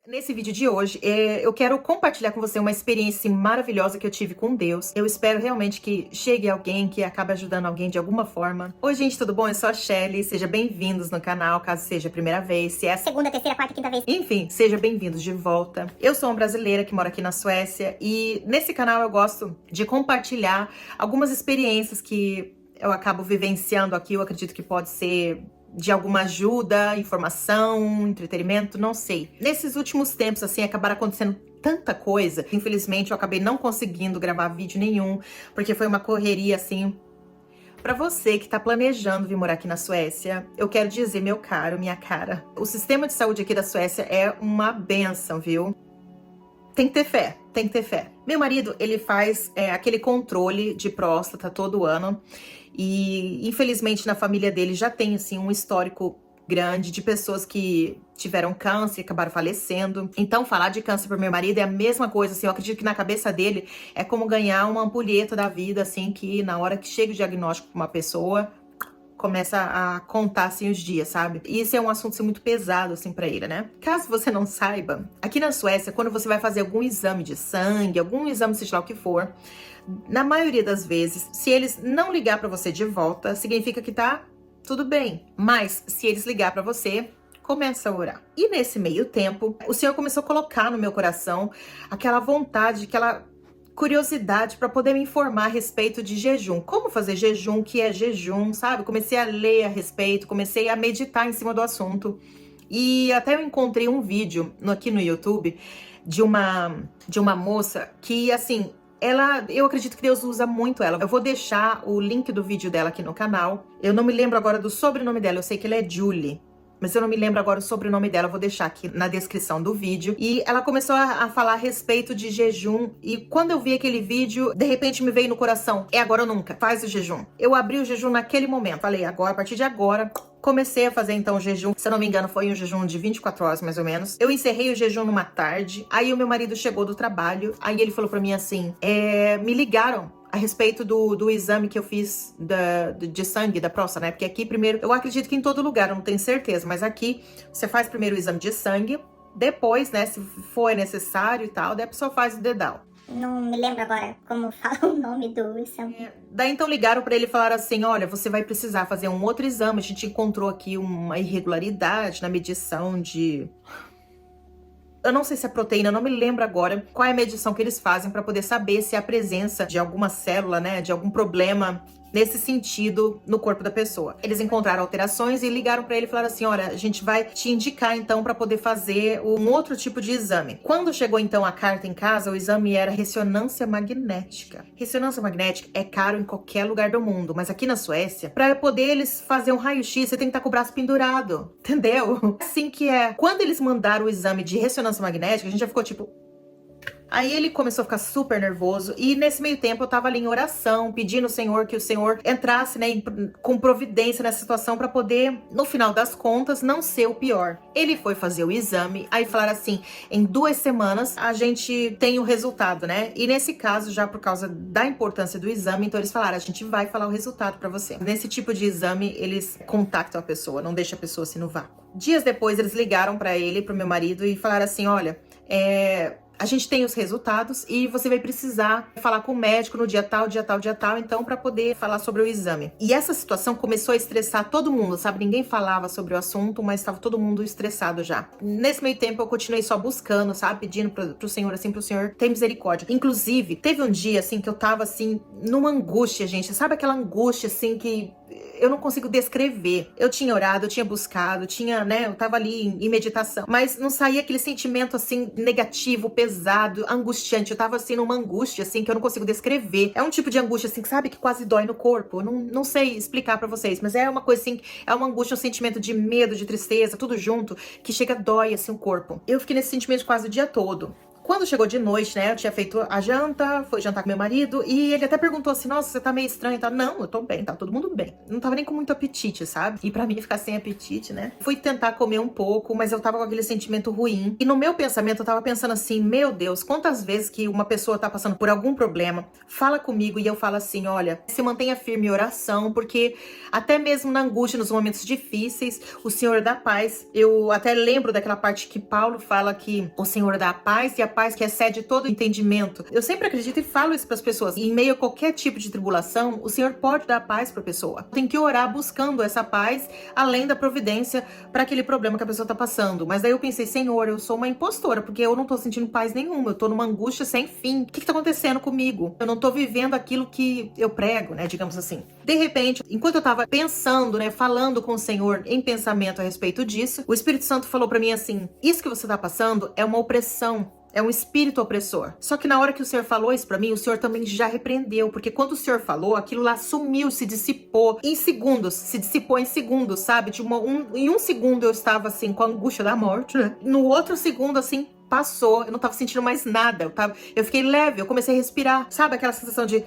Nesse vídeo de hoje, eu quero compartilhar com você uma experiência maravilhosa que eu tive com Deus. Eu espero realmente que chegue alguém que acabe ajudando alguém de alguma forma. Oi, gente, tudo bom? Eu sou a Shelly. Sejam bem-vindos no canal, caso seja a primeira vez. Se é a segunda, terceira, quarta, quinta vez. Enfim, sejam bem-vindos de volta. Eu sou uma brasileira que mora aqui na Suécia e nesse canal eu gosto de compartilhar algumas experiências que eu acabo vivenciando aqui. Eu acredito que pode ser de alguma ajuda, informação, entretenimento, não sei. Nesses últimos tempos, assim, acabaram acontecendo tanta coisa. Infelizmente, eu acabei não conseguindo gravar vídeo nenhum, porque foi uma correria, assim. Pra você que tá planejando vir morar aqui na Suécia, eu quero dizer, meu caro, minha cara, o sistema de saúde aqui da Suécia é uma benção, viu? Tem que ter fé, tem que ter fé. Meu marido, ele faz aquele controle de próstata todo ano. E infelizmente na família dele já tem assim um histórico grande de pessoas que tiveram câncer e acabaram falecendo. Então falar de câncer pro meu marido é a mesma coisa, assim, eu acredito que na cabeça dele é como ganhar uma ampulheta da vida, assim, que na hora que chega o diagnóstico pra uma pessoa, começa a contar, assim, os dias, sabe? E isso é um assunto assim, muito pesado, assim, pra ele, né? Caso você não saiba, aqui na Suécia, quando você vai fazer algum exame de sangue, algum exame, seja lá o que for, na maioria das vezes, se eles não ligar pra você de volta, significa que tá tudo bem. Mas, se eles ligar pra você, começa a orar. E nesse meio tempo, o Senhor começou a colocar no meu coração aquela vontade, aquela curiosidade para poder me informar a respeito de jejum. Como fazer jejum, o que é jejum, sabe? Comecei a ler a respeito, comecei a meditar em cima do assunto. E até eu encontrei um vídeo aqui no YouTube de uma moça que, assim, eu acredito que Deus usa muito ela. Eu vou deixar o link do vídeo dela aqui no canal. Eu não me lembro agora do sobrenome dela, eu sei que ela é Julie. Mas eu não me lembro agora o sobrenome dela, eu vou deixar aqui na descrição do vídeo. E ela começou a falar a respeito de jejum. E quando eu vi aquele vídeo, de repente me veio no coração, é agora ou nunca, faz o jejum. Eu abri o jejum naquele momento, falei, agora, a partir de agora, comecei a fazer então o jejum. Se eu não me engano, foi um jejum de 24 horas mais ou menos. Eu encerrei o jejum numa tarde. Aí o meu marido chegou do trabalho. Aí ele falou pra mim assim, me ligaram a respeito do exame que eu fiz de sangue da próstata, né? Porque aqui primeiro, eu acredito que em todo lugar, eu não tenho certeza, mas aqui você faz primeiro o exame de sangue, depois, né, se for necessário e tal, daí a pessoa faz o dedal. Não me lembro agora como fala o nome do exame. Daí então ligaram pra ele e falaram assim, olha, você vai precisar fazer um outro exame, a gente encontrou aqui uma irregularidade na medição de... Eu não sei se é proteína, eu não me lembro agora qual é a medição que eles fazem para poder saber se há presença de alguma célula, né, de algum problema nesse sentido no corpo da pessoa. Eles encontraram alterações e ligaram para ele e falaram assim, olha, a gente vai te indicar então para poder fazer um outro tipo de exame. Quando chegou então a carta em casa, o exame era ressonância magnética. Ressonância magnética é caro em qualquer lugar do mundo, mas aqui na Suécia, para poder eles fazer um raio-x, você tem que estar com o braço pendurado, entendeu? Assim que é. Quando eles mandaram o exame de ressonância magnética, a gente já ficou tipo... Aí ele começou a ficar super nervoso e nesse meio tempo eu tava ali em oração, pedindo ao Senhor que o Senhor entrasse, né, com providência nessa situação pra poder, no final das contas, não ser o pior. Ele foi fazer o exame, aí falaram assim, em 2 semanas a gente tem o resultado, né? E nesse caso, já por causa da importância do exame, então eles falaram, a gente vai falar o resultado pra você. Nesse tipo de exame, eles contactam a pessoa, não deixa a pessoa assim no vácuo. Dias depois, eles ligaram pra ele, pro meu marido, e falaram assim, olha, a gente tem os resultados e você vai precisar falar com o médico no dia tal, então para poder falar sobre o exame. E essa situação começou a estressar todo mundo, sabe? Ninguém falava sobre o assunto, mas estava todo mundo estressado já. Nesse meio tempo eu continuei só buscando, sabe? Pedindo pro Senhor, assim, pro Senhor ter misericórdia. Inclusive, teve um dia, assim, que eu tava, assim, numa angústia, gente. Sabe aquela angústia, assim, que... eu não consigo descrever. Eu tinha orado, eu tinha buscado, eu tava ali em meditação, mas não saía aquele sentimento, assim, negativo, pesado, angustiante. Eu tava, assim, numa angústia, assim, que eu não consigo descrever. É um tipo de angústia, assim, que sabe, que quase dói no corpo. Eu não sei explicar pra vocês, mas é uma coisa, assim, é uma angústia, um sentimento de medo, de tristeza, tudo junto, que chega, dói, assim, o corpo. Eu fiquei nesse sentimento quase o dia todo. Quando chegou de noite, né, eu tinha feito a janta, fui jantar com meu marido, e ele até perguntou assim, nossa, você tá meio estranho e tal. Não, eu tô bem, tá todo mundo bem. Não tava nem com muito apetite, sabe? E pra mim ficar sem apetite, né? Fui tentar comer um pouco, mas eu tava com aquele sentimento ruim. E no meu pensamento, eu tava pensando assim, meu Deus, quantas vezes que uma pessoa tá passando por algum problema, fala comigo e eu falo assim, olha, se mantenha firme em oração, porque até mesmo na angústia, nos momentos difíceis, o Senhor dá paz. Eu até lembro daquela parte que Paulo fala que o Senhor dá a paz e a paz que excede todo entendimento. Eu sempre acredito e falo isso para as pessoas. Em meio a qualquer tipo de tribulação, o Senhor pode dar paz para a pessoa. Tem que orar buscando essa paz, além da providência para aquele problema que a pessoa tá passando. Mas daí eu pensei, Senhor, eu sou uma impostora, porque eu não tô sentindo paz nenhuma. Eu tô numa angústia sem fim. O que tá acontecendo comigo? Eu não tô vivendo aquilo que eu prego, né? Digamos assim. De repente, enquanto eu tava pensando, né, falando com o Senhor em pensamento a respeito disso, o Espírito Santo falou para mim assim: isso que você tá passando é uma opressão. É um espírito opressor. Só que na hora que o Senhor falou isso pra mim, o Senhor também já repreendeu. Porque quando o Senhor falou, aquilo lá sumiu, se dissipou em segundos. Se dissipou em segundos, sabe? Em um segundo eu estava assim, com a angústia da morte, né? No outro segundo, assim, passou. Eu não tava sentindo mais nada. Eu fiquei leve, eu comecei a respirar. Sabe aquela sensação de...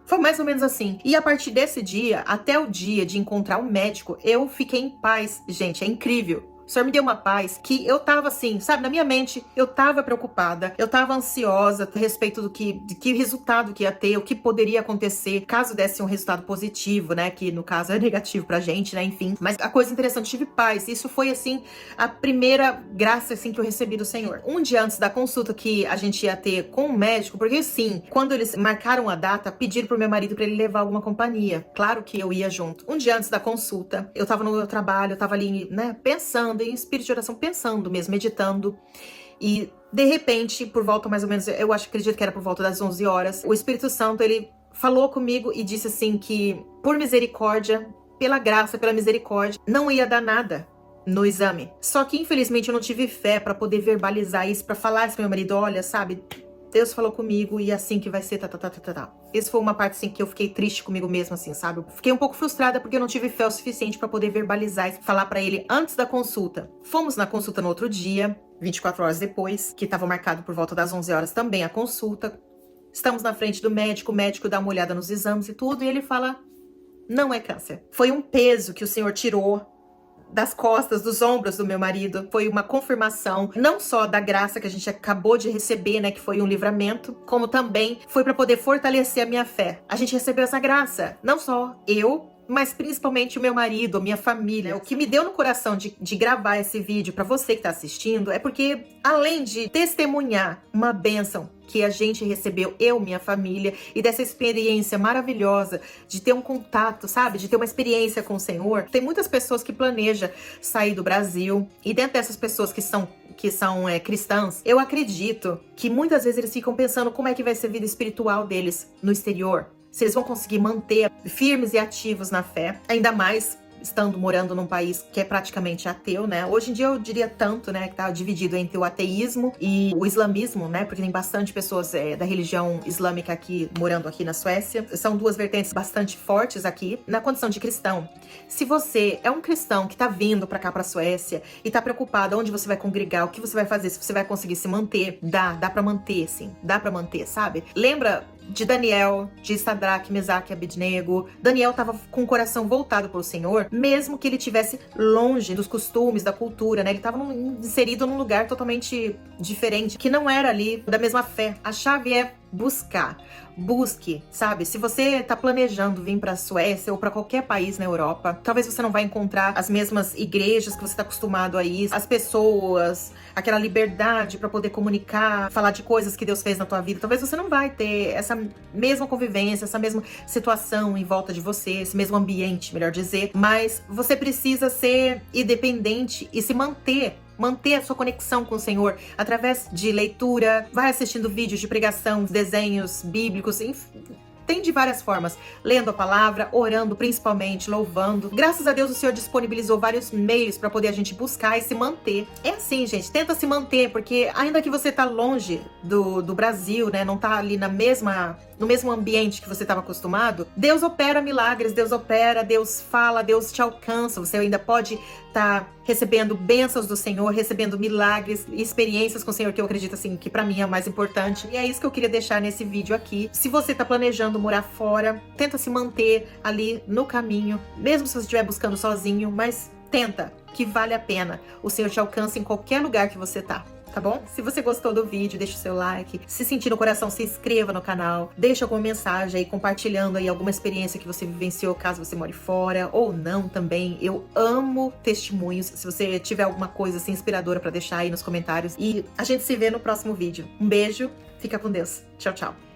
Foi mais ou menos assim. E a partir desse dia, até o dia de encontrar o médico, eu fiquei em paz. Gente, é incrível. O Senhor me deu uma paz que eu tava assim, sabe, na minha mente, eu tava preocupada, eu tava ansiosa a respeito de que resultado que ia ter, o que poderia acontecer caso desse um resultado positivo, né, que no caso é negativo pra gente, né, enfim. Mas a coisa interessante, tive paz. Isso foi, assim, a primeira graça, assim, que eu recebi do Senhor. Um dia antes da consulta que a gente ia ter com o médico, porque, assim, quando eles marcaram a data, pediram pro meu marido pra ele levar alguma companhia. Claro que eu ia junto. Um dia antes da consulta, eu tava no meu trabalho, eu tava ali, né, pensando em espírito de oração, pensando mesmo, meditando. E de repente, por volta mais ou menos, eu acredito que era por volta das 11 horas, o Espírito Santo, ele falou comigo e disse assim que, por misericórdia, pela graça, pela misericórdia, não ia dar nada no exame. Só que infelizmente eu não tive fé pra poder verbalizar isso, pra falar isso pro meu marido, olha, sabe, Deus falou comigo e assim que vai ser, tá. Essa foi uma parte, assim, que eu fiquei triste comigo mesma, assim, sabe? Eu fiquei um pouco frustrada porque eu não tive fé o suficiente pra poder verbalizar e falar pra ele antes da consulta. Fomos na consulta no outro dia, 24 horas depois, que estava marcado por volta das 11 horas também a consulta. Estamos na frente do médico, o médico dá uma olhada nos exames e tudo, e ele fala, não é câncer. Foi um peso que o Senhor tirou das costas, dos ombros do meu marido. Foi uma confirmação, não só da graça que a gente acabou de receber, né, que foi um livramento, como também foi para poder fortalecer a minha fé. A gente recebeu essa graça, não só eu, mas principalmente o meu marido, a minha família. O que me deu no coração de gravar esse vídeo para você que tá assistindo é porque, além de testemunhar uma bênção que a gente recebeu, eu, minha família, e dessa experiência maravilhosa de ter um contato, sabe? De ter uma experiência com o Senhor. Tem muitas pessoas que planejam sair do Brasil, e dentro dessas pessoas que são cristãs, eu acredito que muitas vezes eles ficam pensando como é que vai ser a vida espiritual deles no exterior. Se eles vão conseguir manter firmes e ativos na fé, ainda mais estando morando num país que é praticamente ateu, né? Hoje em dia eu diria tanto, né, que tá dividido entre o ateísmo e o islamismo, né? Porque tem bastante pessoas da religião islâmica aqui, morando aqui na Suécia. São duas vertentes bastante fortes aqui. Na condição de cristão, se você é um cristão que tá vindo pra cá, pra Suécia, e tá preocupado onde você vai congregar, o que você vai fazer, se você vai conseguir se manter, dá pra manter, sim. Dá pra manter, sabe? Lembra de Daniel, de Sadraque, Mesaque e Abednego? Daniel estava com o coração voltado para o Senhor, mesmo que ele estivesse longe dos costumes, da cultura, né? Ele estava inserido num lugar totalmente diferente, que não era ali da mesma fé. A chave é buscar. Busque, sabe? Se você tá planejando vir pra Suécia ou pra qualquer país na Europa, talvez você não vai encontrar as mesmas igrejas que você tá acostumado a ir, as pessoas, aquela liberdade pra poder comunicar, falar de coisas que Deus fez na tua vida. Talvez você não vai ter essa mesma convivência, essa mesma situação em volta de você, esse mesmo ambiente, melhor dizer. Mas você precisa ser independente e se manter a sua conexão com o Senhor através de leitura, vai assistindo vídeos de pregação, desenhos bíblicos, enfim. Tem de várias formas, lendo a palavra, orando principalmente, louvando. Graças a Deus o Senhor disponibilizou vários meios para poder a gente buscar e se manter. É assim, gente, tenta se manter, porque ainda que você tá longe do Brasil, né, não tá ali no mesmo ambiente que você estava acostumado, Deus opera milagres, Deus opera, Deus fala, Deus te alcança. Você ainda pode tá recebendo bênçãos do Senhor, recebendo milagres e experiências com o Senhor, que eu acredito assim, que pra mim é o mais importante. E é isso que eu queria deixar nesse vídeo aqui. Se você tá planejando morar fora, tenta se manter ali no caminho, mesmo se você estiver buscando sozinho, mas tenta, que vale a pena. O Senhor te alcança em qualquer lugar que você tá. Tá bom? Se você gostou do vídeo, deixa o seu like. Se sentir no coração, se inscreva no canal. Deixa alguma mensagem aí, compartilhando aí alguma experiência que você vivenciou, caso você more fora, ou não também. Eu amo testemunhos. Se você tiver alguma coisa assim inspiradora pra deixar aí nos comentários. E a gente se vê no próximo vídeo. Um beijo, fica com Deus. Tchau, tchau.